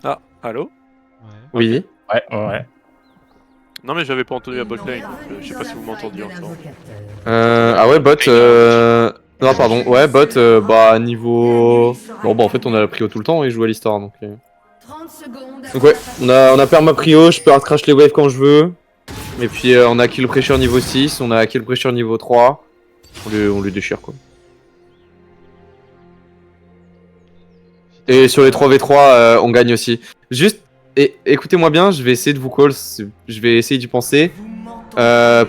Ah, allô? Ouais. Oui. Ouais. Non mais j'avais pas entendu la botlane, donc je sais pas si vous m'entendiez encore. Ah ouais, bot. Non, pardon. Ouais, bot. Bah, niveau. Bon, bah, en fait, on a la prio tout le temps et je joue à l'histoire. Donc, donc ouais, on a perma prio. Je peux hard crash les waves quand je veux. Et puis, on a kill pressure niveau 6. On a kill pressure niveau 3. On lui déchire, quoi. Et sur les 3v3, on gagne aussi. Juste, écoutez-moi bien, je vais essayer de vous call. Je vais essayer d'y penser.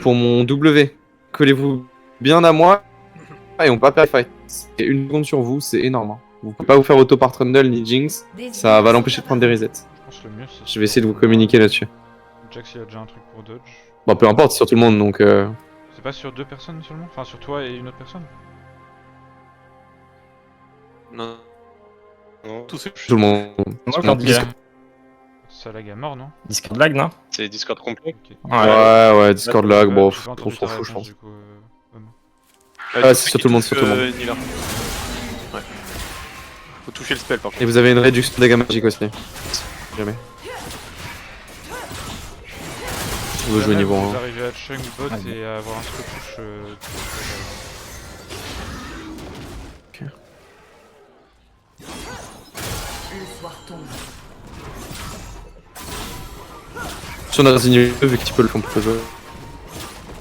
Pour mon W. Collez-vous bien à moi. Et on va pas perdre fight. C'est une seconde sur vous, c'est énorme. Hein. Vous pouvez pas vous faire auto par Trundle ni Jinx, ça va l'empêcher de prendre des resets. Je pense que le mieux c'est. Je vais essayer de vous communiquer là-dessus. Jax il a déjà un truc pour dodge. Bon, peu importe, c'est sur tout le monde donc. C'est pas sur 2 personnes seulement? Enfin sur toi et une autre personne? Non. Non, tout c'est Tout le monde. Moi, quand il y a Ça lag à mort non? Discord lag, non? C'est Discord complet. Ok. Ouais, Discord lag, bon, J'ai pas on entendu s'en ta fout, je réponse, pense. du coup, Ah, c'est sur tout le monde, sur tout le monde. Ouais. Faut toucher le spell par Et contre. vous avez une réduction de dégâts magiques aussi. Jamais. Vous jouez niveau Vous 1. arrivez à chunk bot Ah, et à avoir un slow push. Si on a résigné vu que tu peux le camp jouer.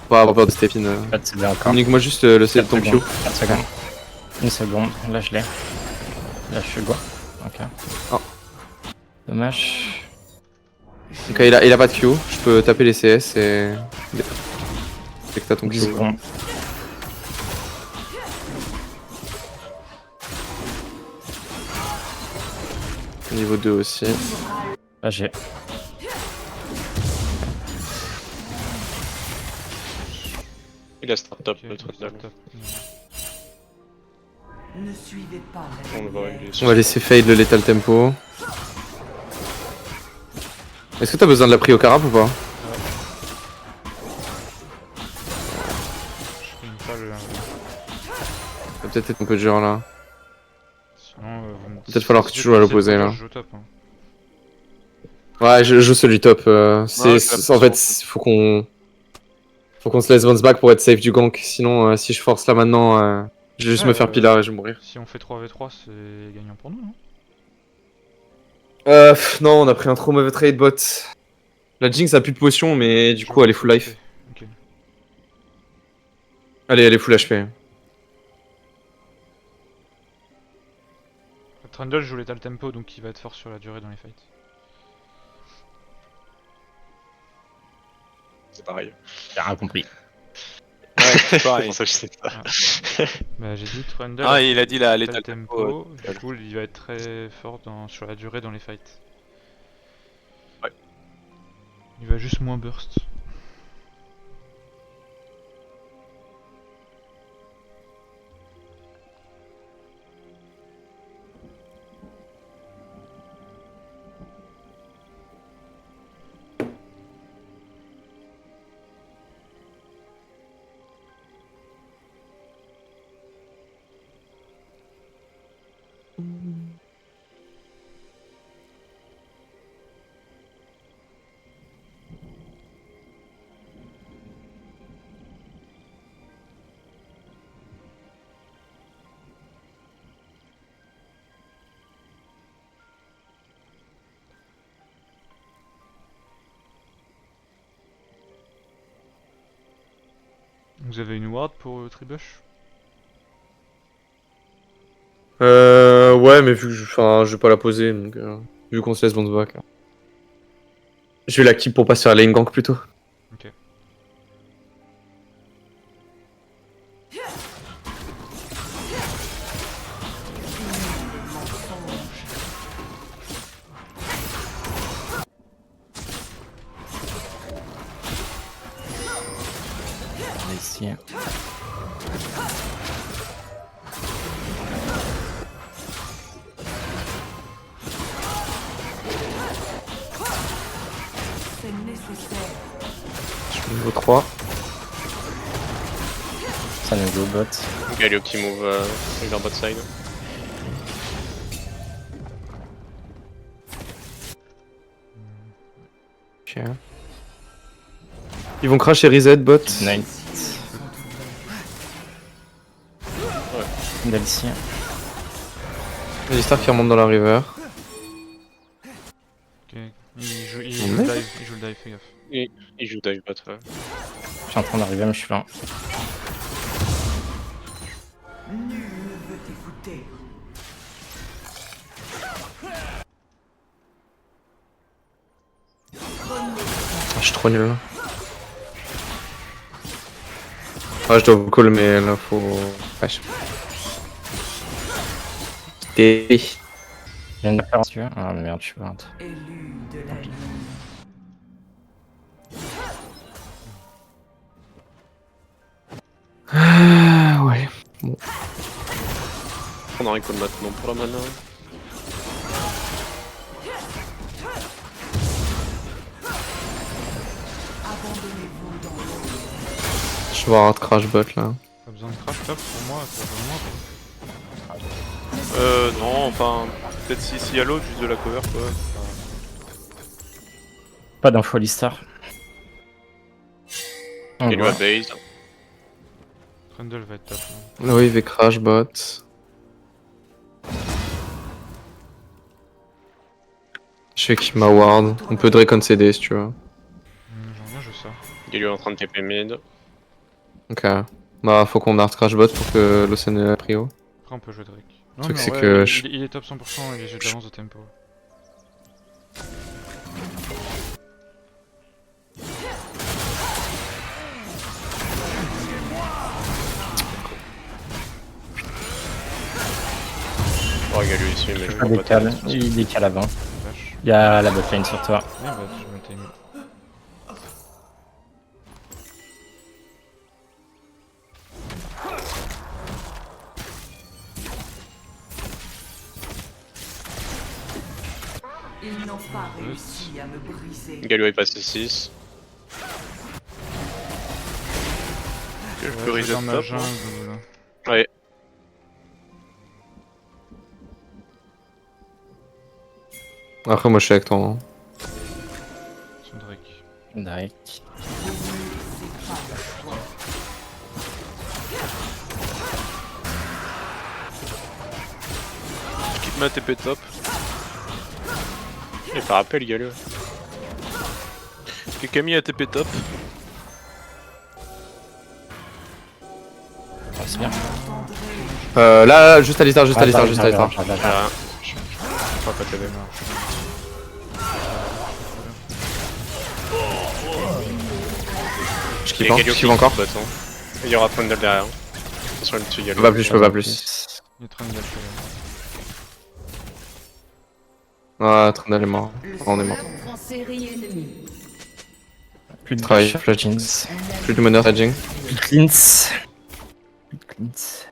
Pas avoir peur de step in. 4 CD encore. Communique-moi juste le save de ton Q. 4 secondes. Une seconde, là je l'ai. Là je suis go. Ok. Oh. Dommage. Ok, il a pas de Q, je peux taper les CS et. Dès que t'as ton 10 Q. secondes. Niveau 2 aussi. Là j'ai. Il a start top Ok, le truc start top. Ne suivez pas la On le voit, il est On sur- va laisser fade le lethal tempo. Est-ce que t'as besoin de la prio carap ou pas? Je fais une palle. Ça va peut-être être un peu dur là. Sinon, vous me Peut-être falloir que tu joues à l'opposé, là. Je joue top. Hein. Ouais, je joue celui top. En fait, faut qu'on se laisse bounce back pour être safe du gank. Sinon, si je force là maintenant, je vais juste me faire pilar et je vais mourir. Si on fait 3v3, c'est gagnant pour nous, non? Non, on a pris un trop mauvais trade bot. La Jinx a plus de potion, mais du coup, elle est full life. Ok. Allez, elle est full HP. Trundle joue l'étal tempo, donc il va être fort sur la durée dans les fights. C'est pareil. J'ai rien compris. Ouais, c'est pareil. pour ça que je sais pas. Bah j'ai dit Trundle Ah, il a dit la l'étal l'étal tempo, du coup il va être très fort sur la durée dans les fights. Ouais. Il va juste moins burst. Vous avez une ward pour Tribush? Ouais, mais vu que je vais pas la poser, donc vu qu'on se laisse bounce back. Je vais la keep pour pas se faire lane gank plutôt. Ok. Ici. c'est nécessaire. Je suis niveau 3. Ça nous go bot. Galio qui move avec leur bot side. Ok. Ils vont crash et reset bot. Night. Delcy. Alistar qui remonte dans la river. Ok. Il joue On le est dive, il joue le dive, fais gaffe. Il joue dive bot, ouais. Je suis en train d'arriver, mais je suis là. Nul ne veut t'écouter. Ah, je suis trop nul là. Ah, je dois vous call, mais là faut. Wesh. Et. Je viens de faire si tu veux. Ah merde, je suis pas. Élu de la nuit. Ah, ouais. On a un call maintenant pour la mana. Abandonnez-vous dans l'ombre. Je vais avoir crash bot là. Pas besoin de crash top pour moi, pour moi. Non, enfin, peut-être si y'a l'autre, juste de la cover quoi. Pas d'info Alistar. On Il lui a voit. base. Trundle va être top. Hein. Là, oui, il va crash bot. Je fais qu'il m'a ward. On peut Drake concéder si tu veux. J'en viens, je sors. Il est en train de TP mid. Ok. Bah, faut qu'on hard crash bot pour que l'Océan ait la prio. Après, on peut jouer Drake. Non, truc, mais c'est ouais, que il est top 100% et j'ai de l'avance de tempo. Oh, il y a lui ici, mais je Il vois pas décale, trop. il décale avant. Flash. Il y a la botlane sur toi. Ouais, bah, je vais me timer. Ils n'ont pas réussi à me briser. Galio est passé 6. Je Ouais, peux je vais reset dans ma top. jungle, Hein. là. Ouais. Après, moi, je suis avec toi. Hein. Sur Drake. Drake. C'est pas le choix. Je quitte ma TP top. Et par rappel, Galio. Camille a TP top. Ah, c'est bien. Là, juste Alistar, juste Alistar, juste Alistar. Ah, je crois pas t'aider. Je Il y kiffe a hein, Galio je qui kiffe encore. bot, hein. Il y aura Trundle derrière. Attention, le dessus, Je Galio. peux pas plus, je peux pas plus. Il est Trundle, fais gaffe. Ah, Trundle est mort. On est mort. En série ennemie. Plus de Travail, dash. flash. Cleans. Plus de money staging. Plus de cleans. Plus de cleans.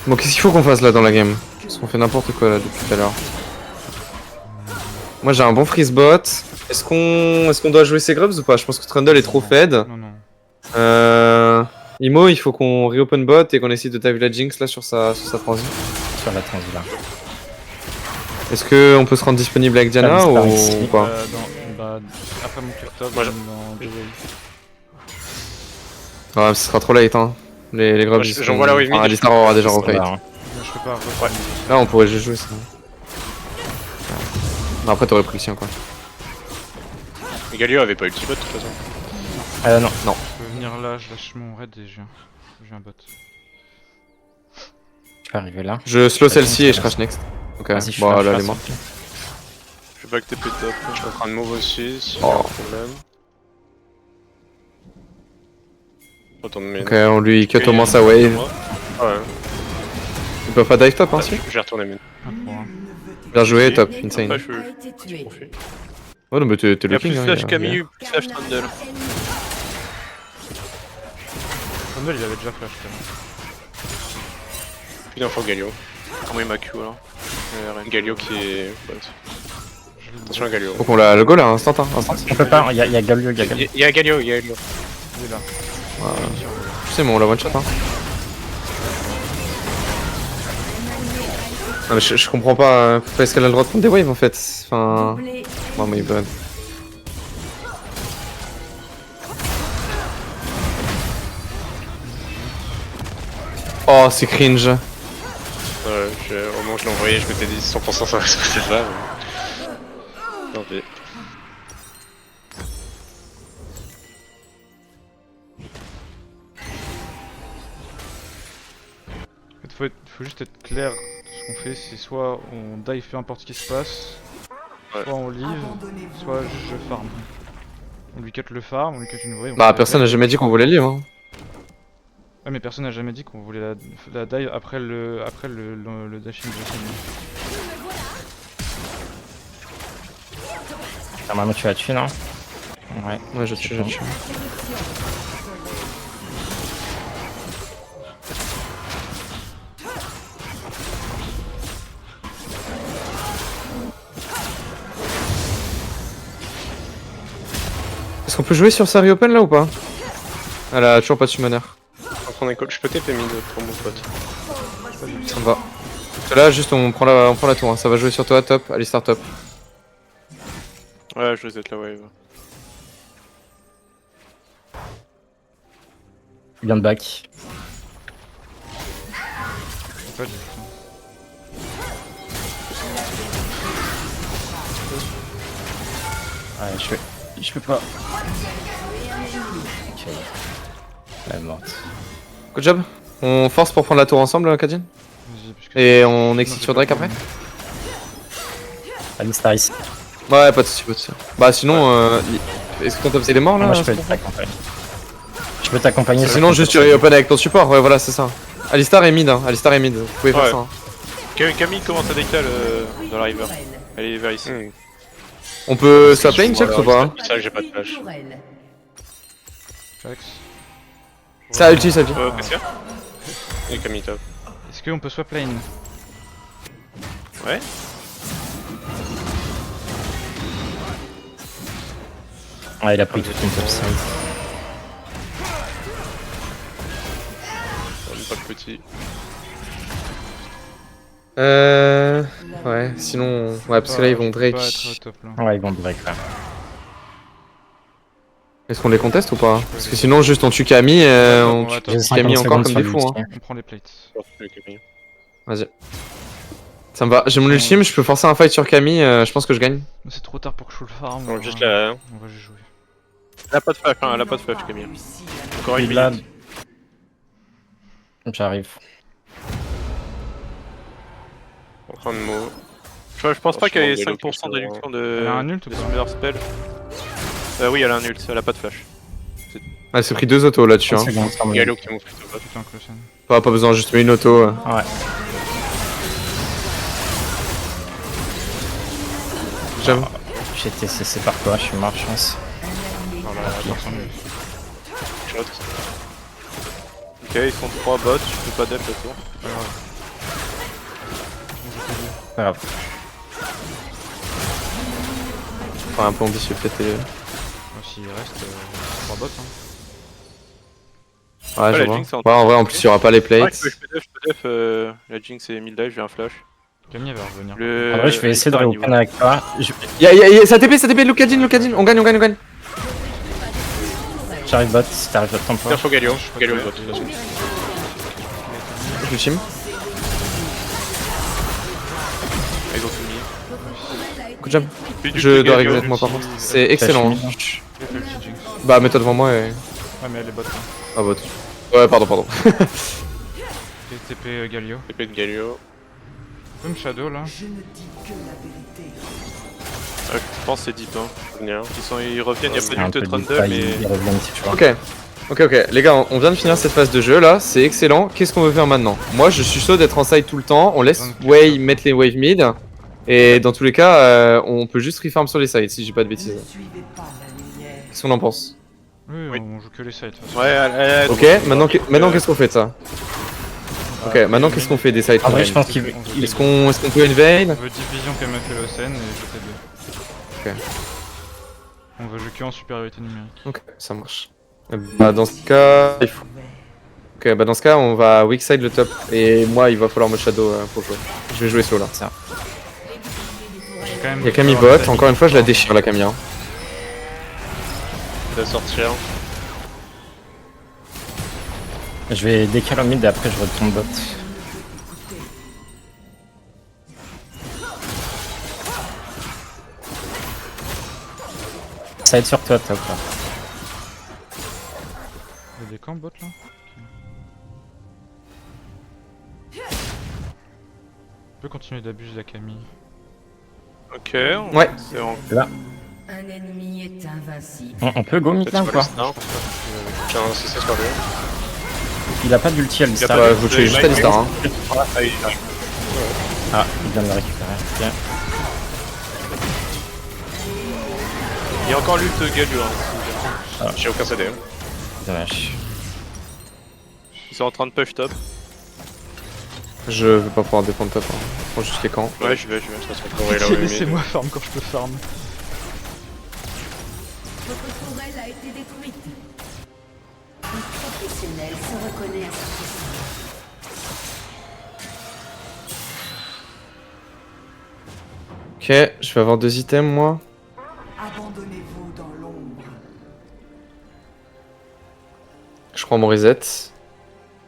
Bon, qu'est-ce qu'il faut qu'on fasse là dans la game? Parce qu'on fait n'importe quoi là depuis tout à l'heure. Moi j'ai un bon freeze bot. Est-ce qu'on doit jouer ses grubs ou pas? Je pense que Trundle est trop fed. Non, non. Imo, il faut qu'on reopen bot et qu'on essaye de dive la Jinx là sur sa transi. Sur la transi là. Est-ce qu'on peut se rendre disponible avec Diana Alistar ou ici. pas? Bah, après mon clear top, Moi, dans deux waves. Ouais, ce sera trop late hein. Les grubs. Moi, j'envoie la wave mid. Alistar aura déjà Ça refight. va, hein. Moi, je peux pas refaire. Là on pourrait juste jouer ça. Non, après t'aurais pris le sien quoi. Et Galio avait pas ulti bot de toute façon. Non. Non. Je peux venir là, je lâche mon raid et je viens bot. Je peux arriver là. Je slow celle-ci et je crash next. Ok, Vas-y, je bon fais un là elle est flash, morte. ok. Je back TP top. Je suis en train de move aussi, si Oh. y a un problème. Retourne mid. Ok, on lui cut au moins sa wave. Ouais, Il peut pas dive top hein si. je vais retourner mid. 1-3-1. Bien joué, top, insane. Après, je A été tué. profite. Ouais, non, mais t'es Il y le a plus king. hein, flash il y a- Camille, plus flash Trundle. Trundle, il avait déjà flash quand même. Plus d'infos Galio. Comment il m'a Q alors? Galio qui est bot. Je l'ai Attention à Galio. Faut qu'on la le go là, instant. Instant. On peut pas, il y a Galio, il y a Galio. Il y a Galio, il y a Galio. Il est là. Je sais, mais on la one shot hein. Non mais je comprends pas, pourquoi est-ce qu'elle a le droit de prendre des waves en fait? Enfin... Oh my god. Oh c'est cringe. Ouais, au moment où je l'ai envoyé, je m'étais dit 100% ça va se passer là. Mais... Tant pis. Faut juste être clair. Ce qu'on fait, c'est soit on dive peu importe ce qui se passe, Ouais. soit on live, Abandonnez-vous soit juste je farm. On lui cut le farm, on lui cut une wave. Bah personne n'a jamais dit qu'on voulait lire hein. Ouais, mais personne n'a jamais dit qu'on voulait la dive après le dashing de Yasmin. Normalement tu la tues, non? Ouais. Ouais je tue, je tue. Est-ce qu'on peut jouer sur Sari Open là ou pas? Elle a toujours pas de summoner. Je peux TP mid pour mon pote. Ça me va. Parce que là juste on prend la tour, hein. Ça va jouer sur toi top, Alistar top. Ouais, je reset la wave. Bien de back. Pas du tout. Ouais, je peux pas. Ok. Elle est morte. Good job. On force pour prendre la tour ensemble, Kadin. Vas-y, parce que- Et on Non, exit j'ai sur pas Drake de après. problème. Alistar ici. Ouais, pas de soucis, pas de soucis. Bah sinon, est-ce que ton top c'est il est mort là? Moi je peux t'accompagner. Je peux t'accompagner. Sinon juste tu open avec ton support, ouais voilà c'est ça. Alistar est mid, hein. Alistar est mid, vous pouvez faire Ouais. ça. Hein. Camille commence à décaler dans la river. Elle est vers ici. On peut swap lane check ou pas? Hein. C'est vrai que j'ai pas de flash. Jax. Ça ulti, ça ulti. Cassia. Et Camille top. Est-ce qu'on peut swap lane? Ouais. Ouais, il a pris toute une top side. Pas le petit. Ouais, sinon. Ouais, parce que là ils vont Je peux pas Drake. être au top là. Ouais, ils vont break là. Est-ce qu'on les conteste ou pas? Parce que sinon, juste on tue Camille, on tue Attends, J'ai 50 Camille encore secondes comme sur des fous. Hein. On prend les plates. Vas-y. Ça me va, j'ai mon ultime, je peux forcer un fight sur Camille, je pense que je gagne. Mais c'est trop tard pour que je joue le farm. Bon, juste là. On va juste jouer. Elle a pas de flash, hein, elle a pas de flash, Camille. Encore une Là, minute. j'arrive. On prend le mot. Je pense pas qu'elle ait Franchement, 5% de réduction Elle a un de ult ou pas summoner spell. Oui, elle a un ult, elle a pas de flash. Elle s'est pris 2 autos là-dessus. 30 Hein. secondes sur mon Galio qui m'ont fait top. Putain, Closen. Pas besoin, juste une auto. Ouais. J'aime. J'ai été cessé par toi, je suis mort, je pense. Voilà, personne ult. Shot. Ok, ils sont 3 bots, je peux pas def le tour. Pas grave. Pas grave. Enfin, un peu ambitieux peut-être. Moi, s'il reste 3 bots. Hein. Ouais, je la vois. Jinx est en Ouais, en vrai, en plus, il y aura pas les Ouais, plates. je peux def, la Jinx est mid dive, j'ai un flash. Camille elle va revenir. Euh, En vrai, je vais essayer de reopen avec toi. Ça TP, Lucadine, on gagne. J'arrive bot, si t'arrives à temps Tiens, faut Galio. Galio le bot. Ultime. Ils ont tout Good job. mis. Je dois regretter moi par contre. C'est excellent. Hein. J'ai fait le petit Jinx. Bah, mets-toi devant moi et. Ah, mais elle est bot. Hein. Ah, bot. Ouais, pardon. Et TP Galio. TP de Galio. Comme Shadow là. Je ne dis que la vérité. Je pense que c'est deep, hein. Venir. Ils reviennent, il y a C'est pas un du peu tout de deep, Trundle, ils mais. reviennent si tu vois. Ok, les gars, on vient de finir cette phase de jeu là, c'est excellent. Qu'est-ce qu'on veut faire maintenant? Moi, je suis chaud d'être en side tout le temps. On laisse Wei mettre les wave mid. Et dans tous les cas, on peut juste refarm sur les sides si j'ai pas de Ne bêtises. suivez pas la lumière. Qu'est-ce qu'on en pense? Oui, on joue que les sides. de toute façon. Ouais, elle Ok, maintenant qu'est-ce qu'on fait de ça? Ok, maintenant qu'est-ce qu'on fait des sides En vrai, qu'on je pense qu'il Est-ce qu'on peut invade? On veut division comme a fait l'Océan et GTB. Ok. On veut jouer que en supériorité numérique. Ok, ça marche. Bah dans ce cas, il faut... Ok, bah dans ce cas, on va weak side le top. Et moi, il va falloir me shadow pour jouer. Je vais jouer slow là. J'ai quand même. Il y a Camille bot, encore une fois, je la déchire la Camille. Hein. De sortir. Je vais décaler au mid et après je retourne bot. Ça va être sur toi, top là. Il y a des camps bot là. On peut continuer d'abuser la Camille. Ok, Ouais. c'est en... Un ennemi est invincible. On peut go mid là ou pas? Non. J'ai un CC sur lui. Il a pas d'ulti à Alistar. Bah, vous tuez juste Alistar. Hein. Ah, il arrive. Ah, il vient de le récupérer. Ok. Il y a encore l'ult Galio. Hein. J'ai aucun CD. Dommage. Ils sont en train de push top. Je vais pas pouvoir défendre top. Hein. Je prends juste les camps. Ouais, je vais. De toute façon, on va là où il est. Laissez-moi farm quand je peux farm. Votre tourelle a été détruite. Un professionnel se reconnaît à sa puissance. Ok, je vais avoir 2 items moi. Abandonnez-vous dans l'ombre. Je prends mon reset.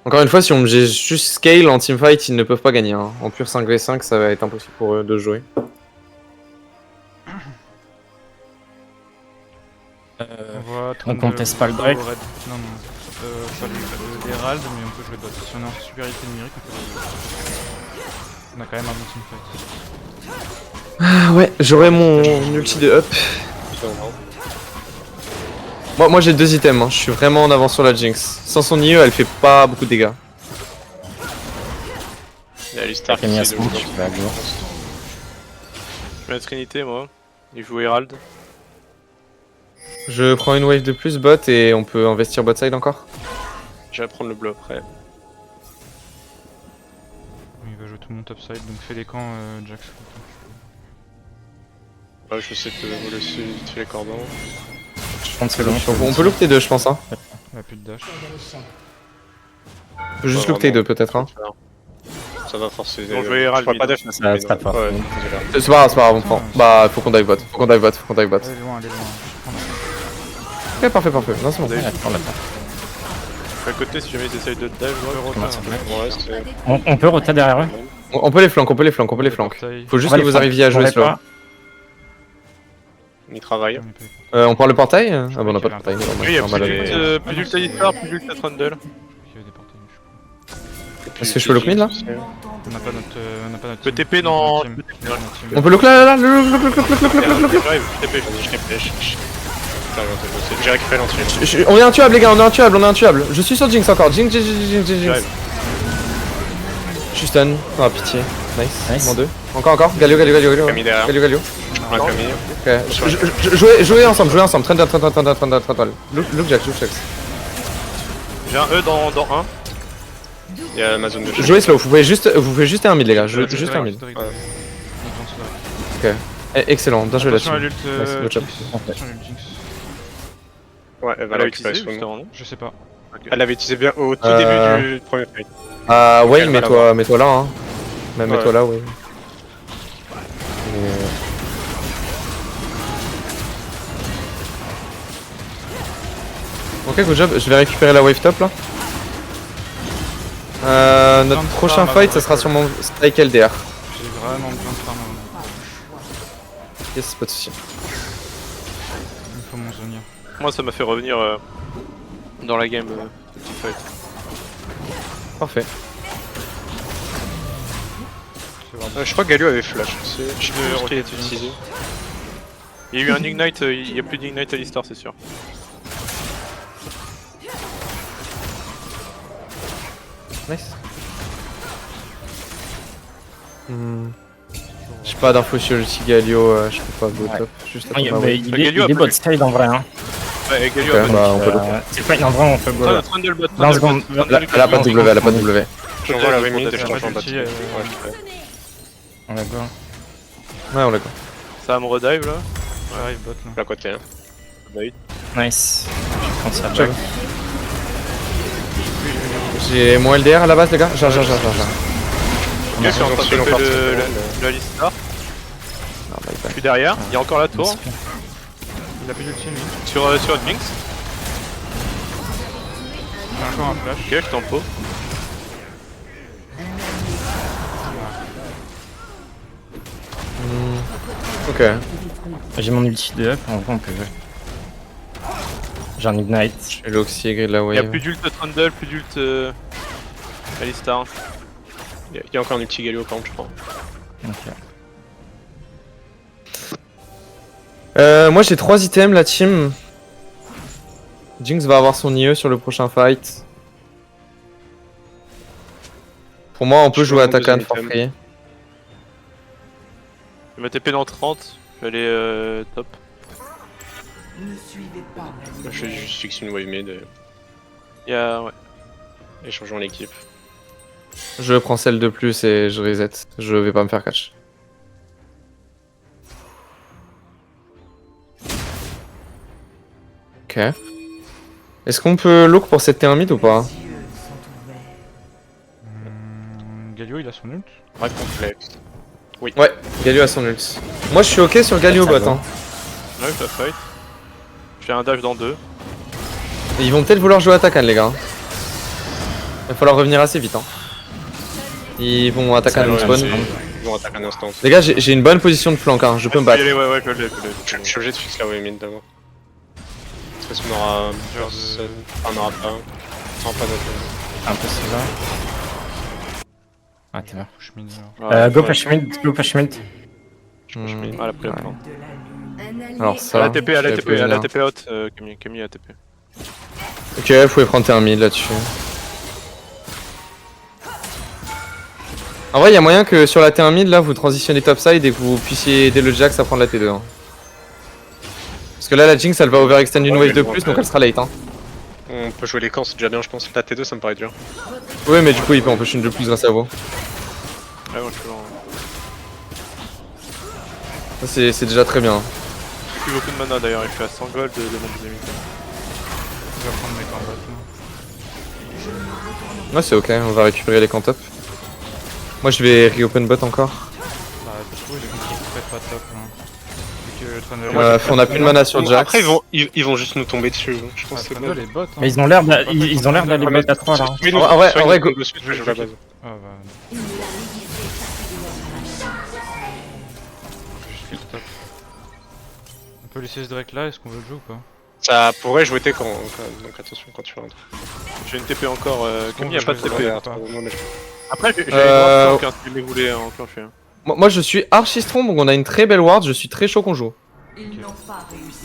Encore une fois, si on me juste scale en teamfight, ils ne peuvent pas gagner. Hein. En pur 5v5, ça va être impossible pour eux de jouer. On va donc on teste pas le break. Non, non. Pas l'Herald, mais on peut jouer bot. Si on est en supériorité numérique, on peut jouer bot. On a quand même un bon teamfight. Ah ouais, j'aurai mon ulti de up. Moi j'ai 2 items, hein. Je suis vraiment en avance sur la Jinx. Sans son IE, elle fait pas beaucoup de dégâts. Il y a Alistar qui Camille a essaie de smoke, vous je vais à go. Je mets la Trinité, moi. Il joue Herald. Je prends une wave de plus bot et on peut investir bot side encore. Je vais prendre le bleu après. Il va jouer tout mon top side, donc fais les camps, Jax. Ouais, je vais essayer de vous laisser vite fait les cordons. Je pense que c'est bon. On peut look T2 je pense. Hein. Il a plus de dash. On peut juste look T2 peut-être. Hein. Ça va forcer. Ils vont jouer Herald Je crois pas mid. def, mais Ça sera fort. Ouais, désolé. C'est pas grave, on prend. Bah faut qu'on dive bot, faut qu'on dive bot, faut qu'on dive bot. Allez loin, allez loin. Ok, parfait, parfait. Non, c'est bon. Ouais, attends, là. À côté, si jamais ils essayent de dive, ouais, Comment ça va Ouais, c'est... On peut roter derrière eux? On peut les flanques, on peut les flanques, on peut les flanques. Faut juste On va que les vous flanques. arriviez à On jouer les slow. pas. Il travaille. On prend le portail. Ah bah on a pas de portail. Oui, il y a Normal, allez. plus d'ult Alistar, plus d'ult Trundle. Il y avait des portails, je crois. Est-ce que je peux look mid là? On n'a pas notre. Peut team. TP dans- Notre team. Notre team. On peut look là, look. J'arrive, je TP. Vas-y, je t'ai pêché. J'ai récupéré l'entrée. On est intuable les gars, on est intuable. Je suis sur Jinx encore. Jinx. J'arrive. Je suis stun. Ah pitié. Nice. Nice. Mon 2. Encore. Galio. Camille derrière. Galio. Un Camille. Ok. Jouez ensemble. Trundle. Look Jax. J'ai un E dans 1. Il y a ma zone de jeu. Jouez slow. Vous pouvez juste un mid les gars. Juste un mid. Ok. Excellent. Bien joué là-dessus. Attention à l'ult. Nice, good job. Attention à l'ult Jinx. Ouais, elle va Elle a la utilisé récupérer juste souvent. avant, non? Je sais pas. Elle l'avait utilisé bien au tout Euh, début du premier fight. Ah ouais, Elle va l'avoir. mets-toi là. Hein. Même Ouais. mets-toi là, oui. Ok, good job. Je vais récupérer la wave top là. Notre Dans le prochain farm, fight, ça avant, sera ouais. sûrement Strike LDR. J'ai vraiment besoin de farm. Yes, pas de soucis. Il me faut mon Zonia. Moi, ça m'a fait revenir dans la game petit fight. Parfait. Je crois que Galio avait flash aussi. Je sais De plus ce qu'il rotation. était utilisé. Il y a eu un Ignite, il y a plus d'Ignite Alistar, c'est sûr. Nice. J'ai pas d'infos sur l'ulti Galio, je peux pas go Ouais. top. Juste Il attendre ma wave. Galio est a bot pas- side en vrai. Hein. Ouais, et Galio Ok, a pas bah on peut look. C'est pas en vrai, on peut go là. Trundle bot. 20 secondes. Elle a pas de W, elle a pas de W. J'envoie la Peut-être remide et pour je ta change en bas. ulti, Ouais, euh, je fais. On va go. Ouais, on l'a go. Ça va me redive là. J'arrive bot là. À côté. Hein. Nice. Je prends ça Check. back. J'ai mon LDR à la base les gars. J'ai. Ok, je suis en train de Ils ont taper parti, la liste là. Ah, bye Je bye. suis derrière, il y a encore la tour. Il a plus d'ulti lui. Sur Jinx. Il a encore un flash. Ok, je tempo. Ok. J'ai mon ulti de up, en vrai on peut... J'ai un ignite. Je vais l'oxy grid la Il y a wave. plus d'ult Trundle, plus d'ult Alistar. Il y a encore un petit Galio par contre, je crois. Ok. Moi j'ai 3 items la team. Jinx va avoir son IE sur le prochain fight. Pour moi on peut Je jouer prends mon Atakan deuxième for item. free. Je vais me TP dans 30, je vais aller top. Je vais juste fixer une wave mid et Il y a. Ouais. changeons l'équipe. Je prends celle de plus et je reset. Je vais pas me faire catch. Ok. Est-ce qu'on peut look pour cette T1 mid ou pas? Galio il a son ult. Ouais, complexe. Ouais, Galio a son ult. Moi je suis ok sur Galio Ça bot va. hein. Ouais, je la fight. J'ai un dash dans 2. Et ils vont peut-être vouloir jouer Atakan les gars. Il va falloir revenir assez vite hein. Ils vont Atakan Ça on va, spawn. Ils vont attaquer un instant. Les gars j'ai une bonne position de flanc hein, je peux me battre. Ouais, ouais, je l'ai. Je suis obligé de fixer la wave mid d'abord. Parce qu'on aura personne. Enfin, on aura pas. On aura pas notre. Un peu celui-là. Ah t'es là. Push mid alors. Go push mid, go push mid. Hmm, Ah, la pris la ouais. plante. Alors ça. À la TP, à la je TP, peux à la venir. TP out, Camille à la TP. Ok, vous pouvez prendre T1 mid là-dessus. En vrai, il y a moyen que sur la T1 mid là, vous transitionnez topside et que vous puissiez aider le Jax à prendre la T2. Hein. Parce que là, la Jinx elle va overextend une Ouais, wave mais de bon, plus après- donc elle sera late. Hein. On peut jouer les camps, c'est déjà bien, je pense. La T2, ça me paraît dur. Oui, mais du coup, il peut empêcher une de plus grâce à vous. Ouais, moi je suis lent. Ça, c'est déjà très bien. J'ai plus beaucoup de mana d'ailleurs, il fait à 100 gold de mon dynamique. Je vais prendre mes combats là. Ouais, c'est ok, on va récupérer les camps top. Moi, je vais reopen bot encore. Bah parce que oui, j'ai compris que c'est pas top là. Vu que Trundle... On a plus de mana sur Jax. Après, ils vont juste nous tomber dessus. Donc je pense que c'est bon. Trundle est bot hein. Mais ils ont l'air d'aller bot à 3 là. En vrai, go. Je joue la base. Ah bah... Juste kill top. On peut laisser ce Drake là, est-ce qu'on veut le jouer ou pas? Ça pourrait jouer quand donc attention quand tu rentres. J'ai une TP encore, Camille Bon, a pas de je TP. vais Ouais, pas. attends, non, mais Après, j'ai Euh, une si vous voulez enclencher. Moi, je suis archi strong, donc on a une très belle ward. Je suis très chaud qu'on joue.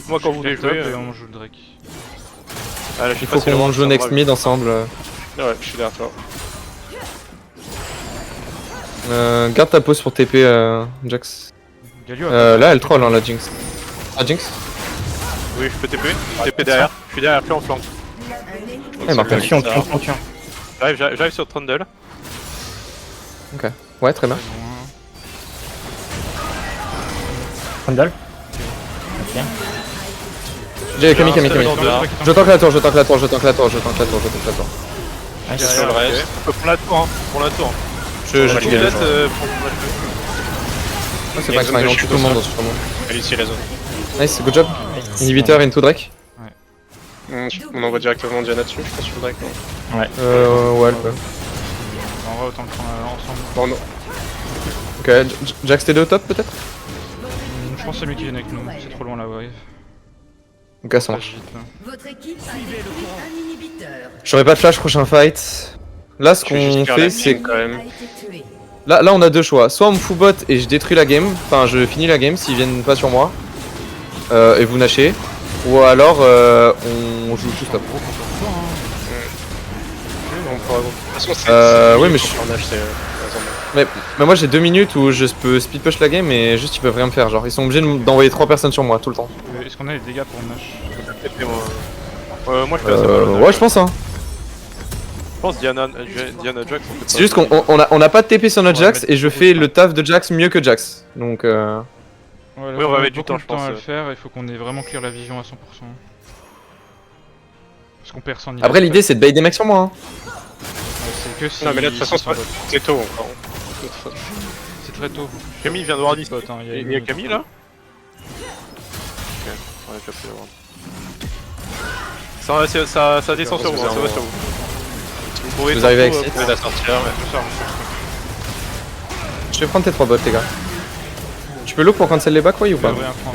Moi quand vous voulez top jouer, et on joue le Drake. ah, là, je sais Il pas faut si le qu'on ward, joue ça next va, mid ensemble. Ouais, je suis derrière toi. Garde ta pause pour TP, Jax. Galio a Là, elle troll, hein, la Jinx. Ah, Jinx? Oui, je peux TP. TP derrière. Je suis derrière, plus en flanc. Eh, Martin. On tue. J'arrive sur Trundle. Ouais, très bien. Trundle. J'ai Camille. Dans deux. Je tank la tour. Nice. Sur le reste. On peut prendre la tour, hein. Prends la tour. Je Ouais, tue ouais, les ouais. gens. C'est pas que Zone de je tue shield tout le monde au dans ce moment. Elle ici la zone. Nice, good job. Inhibiteur into Drake. On envoie directement Diana dessus, je pense sur le Drake. Non Ouais, elle peut. On va autant le prendre ensemble. Bon, non. Ok, Jax TD au top peut-être? Je pense que c'est lui qui vient avec nous, c'est trop loin la wave. Ok, ça Ça marche. vite là. Votre équipe a détruit un inhibiteur. J'aurai pas de flash prochain fight. Là, ce Je vais juste qu'on faire fait, la c'est. mine, quand même. A été tué. Là, on a deux choix. Soit on me fout bot et je détruis la game. Enfin, je finis la game s'ils viennent pas sur moi. Et vous nashez. Ou alors, on joue tout stop. On pourra- De toute façon, c'est. oui, mais je- Sur Nash, c'est. par exemple. Mais moi, j'ai 2 minutes où je peux speed push la game et juste ils peuvent rien me faire. Genre, ils sont obligés d'envoyer 3 personnes sur moi tout le temps. Est-ce qu'on a les dégâts pour Nash? TP, moi je fais assez mal. Ouais, je pense, hein. Je pense Diana Jax. on fait C'est pas- juste qu'on a pas de TP sur notre Ouais, Jax mais et je du coup, fais ça. le taf de Jax mieux que Jax. Donc, Ouais, là, Oui, on va a mettre du beaucoup temps, de je pense, à le faire, il faut qu'on ait vraiment clear la vision à 100%. Parce qu'on perd sans après, l'idée c'est de bait des mecs sur moi. Hein. que si. Non mais là de toute façon ils sont c'est tôt encore. C'est très tôt. Camille vient de voir Bot, hein, Il y a Camille là? Ok, on a déjà pris la ward. Ça descend sur vous, ça va sur vous. Si vous pouvez Vous arrivez avec tantôt, Sith. Je vais la sortir. Je sors. Je vais prendre tes 3 bots, les gars. Tu peux look pour cancel les backs, ouais, ou pas? Ouais, un franc.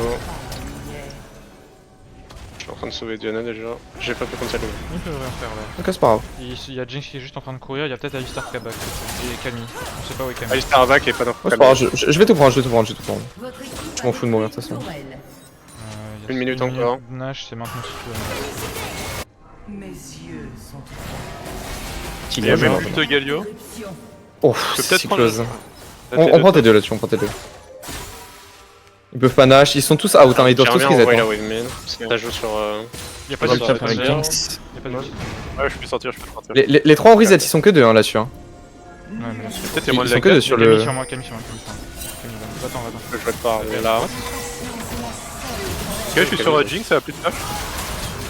Je suis en train de sauver Diana déjà. J'ai pas pu cancel. Il peut rien faire là. Ok, c'est pas grave. Il y a Jinx qui est juste en train de courir, il y a peut-être Alistar qui est back. Et Camille. On sait pas où est Camille. Alistar back et pas dans Ouais, c'est pas grave, je vais tout prendre, je vais tout prendre, je vais tout prendre. Votre équipe Je m'en fous de mourir, de toute façon. Sorel. Il y a Une minute encore. Nash, c'est maintenant si tu veux. Mes yeux sont Il y a même Ouais, plus de Galio. éruption. Oh, Je peux c'est peut-être si prendre close. le- On prend tes deux là-dessus, on prend tes deux. Ils peuvent pas Nash, ils sont tous out, hein, ils doivent tous J'aimerais bien reset. envoyer hein. la wave mid. Ça joue sur. Il y a pas Ouais, de bah, top Avec ouais. Jinx. Il y a pas de Ouais, je peux sortir, je peux sortir. Les 3 en reset, ils sont que 2 hein, là-dessus. Hein. Ouais, mais là, Peut-être il y a moins de Ils sont lag. que 2 sur Camille le. sur moi, Camille sur moi, Camille sur moi. Camille, va-t'en, va-t'en. Je vais pas arriver là. Ok, je suis sur Jinx, ça a plus de flash.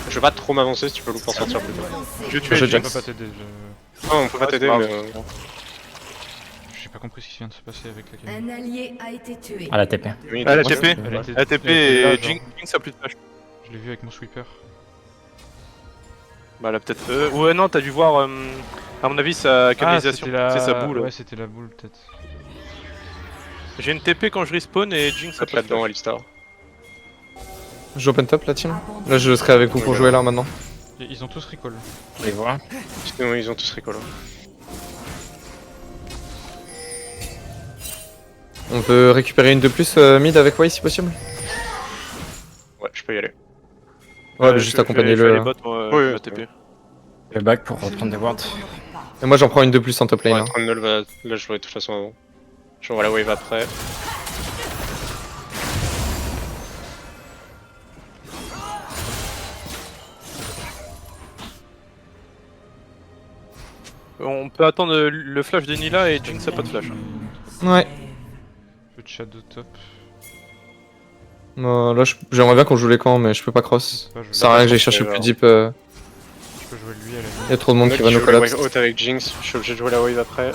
Je vais pas trop m'avancer si tu peux look pour sortir plus tôt. Je vais tuer Je Je Jinx. peux pas t'aider, Non, on peut pas t'aider mais. j'ai pas compris ce qui vient de se passer avec la Camille. Un allié a été tué. À la TP. Oui, Ah, la moi, TP. Elle était- La TP elle était là, et genre. Jinx a plus de flash. Je l'ai vu avec mon sweeper. Bah là peut-être. Ouais, non, t'as dû voir. À mon avis, sa canalisation. c'était la... C'est sa boule. Ouais, c'était la boule peut-être. J'ai une TP quand je respawn et Jinx a Hop pas de là-dedans, flash. Alistar. Je open top la team. Là, je serai avec vous pour jouer là maintenant. Et ils ont tous recall. Je les vois. Sinon, ils ont tous recall. On peut récupérer une de plus mid avec Wei si possible. Ouais, je peux y aller. Ouais, mais juste accompagner Je vais le. les bots, moi, Oui, la TP. Le back pour reprendre des wards. Et moi j'en prends une de plus en top lane. Ouais, hein. Trundle va. Là, je jouerai de toute façon avant. J'envoie la wave après. On peut attendre le flash de Nila et Jinx a pas de flash. Ouais. Peu de shadow top. Non, là j'aimerais bien qu'on joue les camps, mais je peux pas cross. Pas jouer. Ça sert à rien que j'aille chercher plus deep. Il Je peux jouer lui à la limite. y a trop de monde Moi qui qui va nous joue la collapse. wave haute avec Jinx, je suis obligé de jouer la wave après.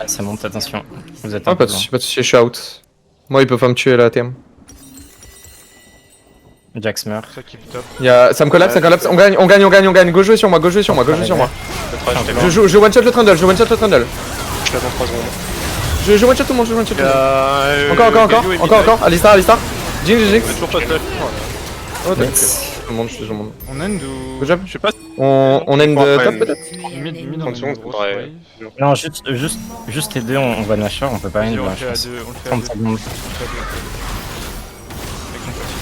Ah, ça monte, attention. Vous êtes Ah, un pas peu de loin. soucis, pas de soucis, je suis out. Moi ils peuvent pas me tuer là à TM. Jax meurt. Ça keep top. Ça me collapse, ça collapse. On gagne, on gagne, on gagne, on gagne. Go jouer sur moi, go jouer sur moi, go jouer sur moi. Le 3, j'étais mort. Je one shot le Trundle, je one shot le Trundle. Je l'avance 3 secondes. Je one shot tout le monde, je one shot tout le monde. Encore, Galio est encore, mid-range. encore. Alistar, Alistar. Jinx, Il Jinx. a toujours pas de flash. Oh, t'as Yes. tout le monde, je suis tout le monde. On end ou... Good job. Je sais pas. On end Bon, après, top peut-être. Mid, on 30 a une secondes, grosse faudrait- wave. Non, juste les deux, on va Nashor, on peut pas Vas-y, end, on le je fait à pense. deux, on le fait à 30 deux. secondes. On le fait à deux. Avec mon passif.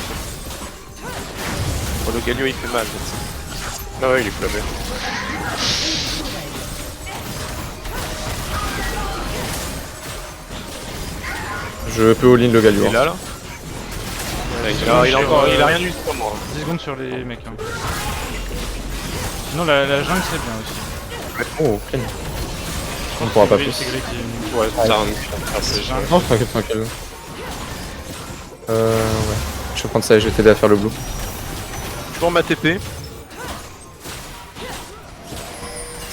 Oh, le Galio il fait mal. Ah ouais, il est flavé. Je peux all-in le Galio. Il est là là. Il a rien eu sur moi. 10 secondes sur les mecs. Hein. Sinon, la jungle c'est bien aussi. Oh, clean. On pourra pas C'est plus. C'est Grey qui est Ouais, ça rend. jungle. Non, tranquille, tranquille. Ouais. Je vais prendre ça et je vais t'aider à faire le blue. Je prends ma TP.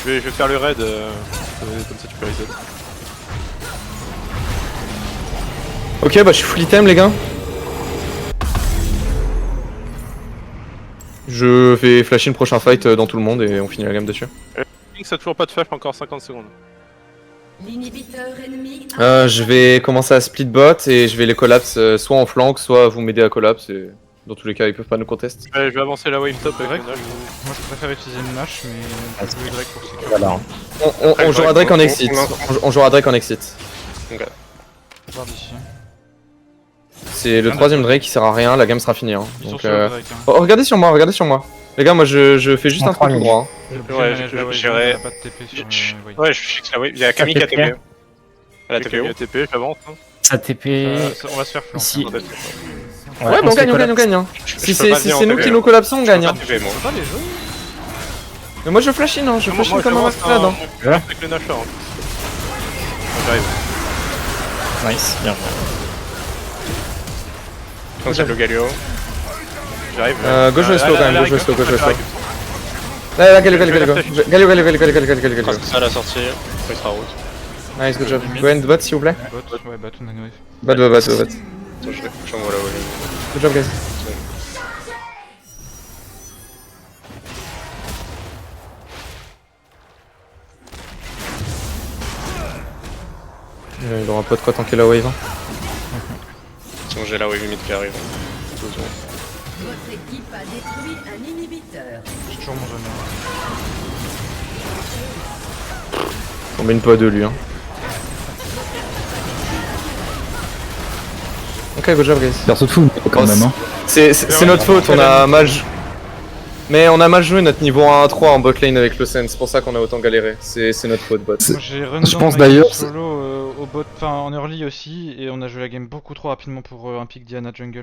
Je vais faire le raid. Comme ça tu peux reset. Ok, bah je suis full item les gars. Je vais flasher le prochain fight dans tout le monde et on finit la game dessus. Jinx a toujours pas de flash, encore 50 secondes. L'inhibiteur ennemi. Je vais commencer à split bot et je vais les collapse soit en flank, soit vous m'aider à collapse et dans tous les cas ils peuvent pas nous contester. Je vais avancer la wave top avec Drake, le Nash. moi je préfère utiliser le Nash, mais on peut jouer Drake pour sécuriser. Voilà. hein. On jouera Drake en exit. On jouera Drake en exit. On part d'ici. C'est le troisième Drake qui sert à rien, la game sera finie. Hein. Ils sont Donc, sur le Drake. Hein. oh, regardez sur moi, regardez sur moi. Les gars, moi je fais juste On un prend truc tout une. droit. hein. Ouais, j'irai- Il a pas de TP sur Wave. Ouais, je fixe la wave. Il y a Camille qui a TP. Elle a J'ai TP haut. TP, j'avance. Hein. Ça TP. On va se faire flanc. Ici. En fait, Ouais, bah on se gagne, on fait gagne, on gagne. Hein. je Si peux pas c'est venir en nous TP, qui hein. nous collapsons, on gagne. Je Hein. peux pas TP, moi. Pas les jeux. Mais moi je flash in, hein. Je flash in comme un malade. Hein. Avec le Nash là. J'arrive. Nice, bien joué. Cancel le Galio. J'arrive. Go jouer slow quand même, go jouer slow, go jouer slow. Là, Galio. Ça à la sortie, après il sera route. Nice, good job. Go end bot s'il vous plaît. Bot, ouais, bot, on a une wave. Bot. Attends, j'envoie la wave. Good job guys. Il aura pas de quoi tanker la wave. Hein. Sinon j'ai la wave mid qui arrive. Votre équipe a détruit un inhibiteur. J'ai toujours mon jeune. Combine pas de lui. Hein. Ok, good job guys. Perso de fou quand même. Hein. C'est notre faute, on a mal joué. Mais on a mal joué notre niveau 1 à 3 en bot lane avec le Sen, c'est pour ça qu'on a autant galéré. C'est notre faute bot. Moi j'ai run Je down pense ma game d'ailleurs, solo au bot, enfin en early aussi, et on a joué la game beaucoup trop rapidement pour un pick Diana jungle.